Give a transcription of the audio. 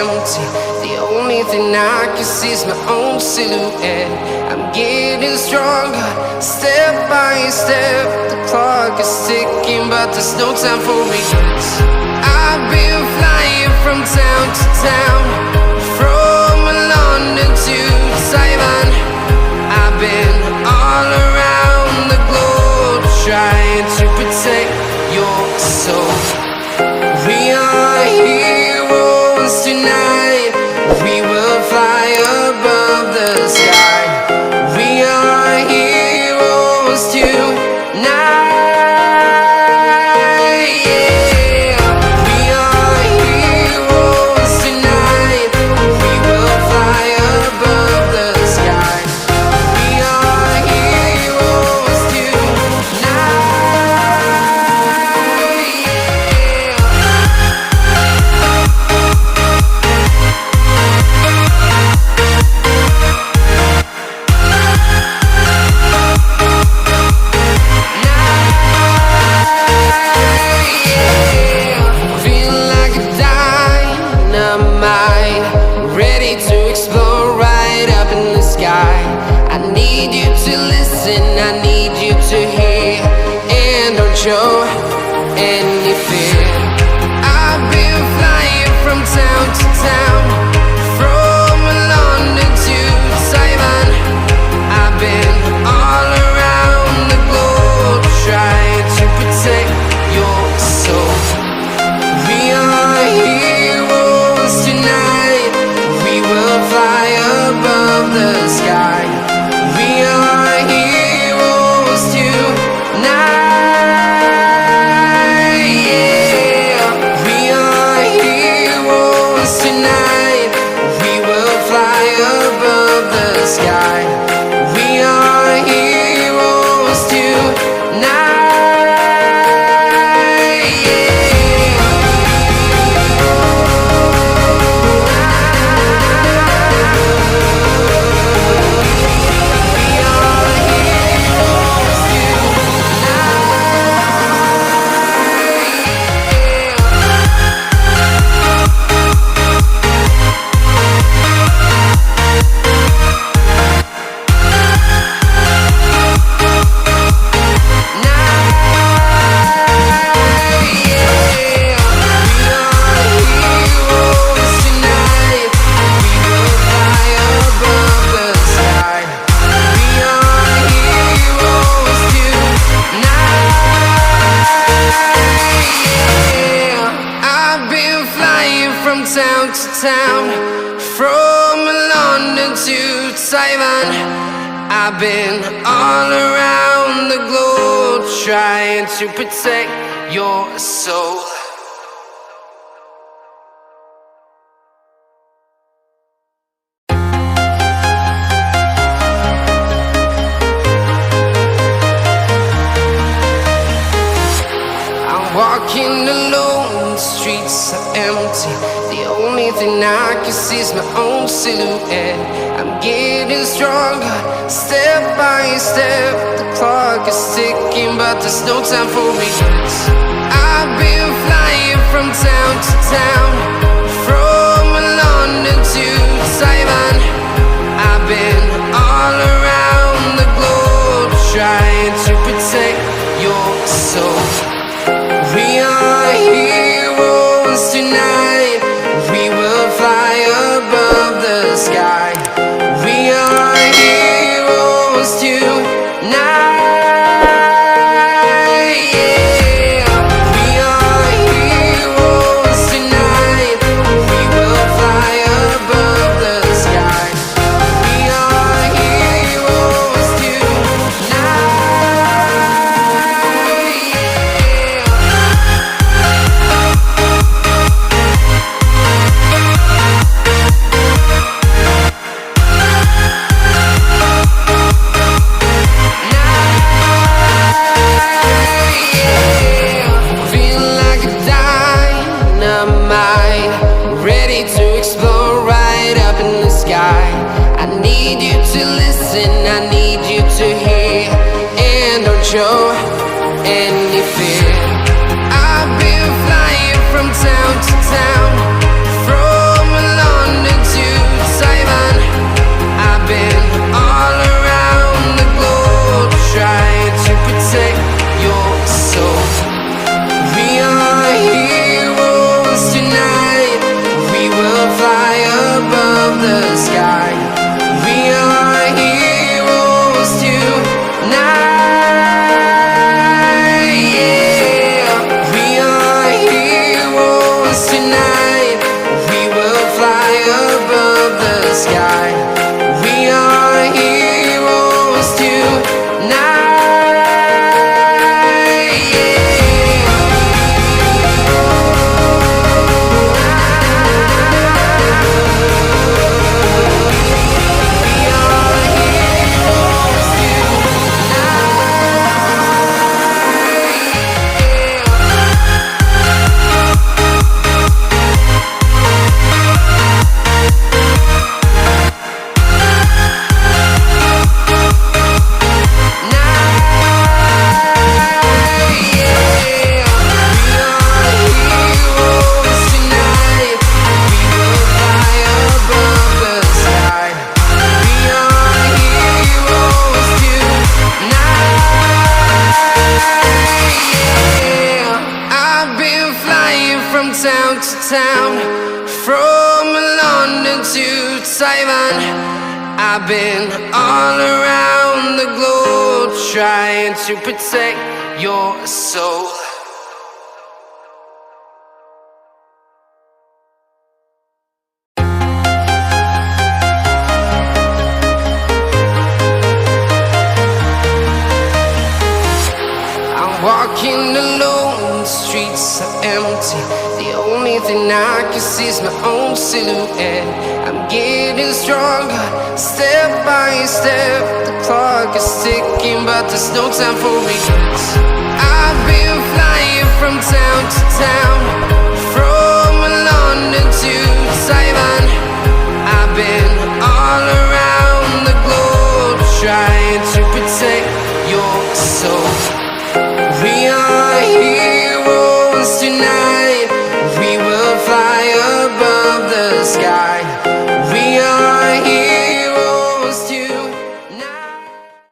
empty. The only thing I can see is my own silhouette. I'm getting stronger, step by step. The clock is ticking, but there's no time for regrets. I've been flying from town to town, from London to Taiwan. I've been all around the globe, trying to protect your soul. We are heroes tonight. We will fly above the sky. We are heroes tonight. Yeah. We are heroes tonight. We will fly above the sky. We are heroes show any fear. I've been flying from town to town, from London to Taiwan. I've been all around the globe, trying to protect your soul. We are heroes tonight. We will fly above the sky. We are heroes tonight. Town to town, from London to Taiwan. I've been all around the globe, trying to protect your soul. I'm walking alone, the streets are empty. The only thing I can see is my own silhouette. I'm getting stronger, step by step. The clock is ticking, but there's no time for regrets. I've been flying from town to town, from London to Taiwan. I've been all around the globe, trying to protect your soul. We are heroes tonight. We will fly above the sky. We are heroes tonight. Yeah. We are heroes tonight. We will fly above the sky. We are heroes show any fear. I've been flying from town to town, from town, from London to Taiwan. I've been all around the globe trying to protect your soul. Walking alone, the streets are empty. The only thing I can see is my own silhouette. I'm getting stronger, step by step. The clock is ticking, but there's no time for regrets. I've been flying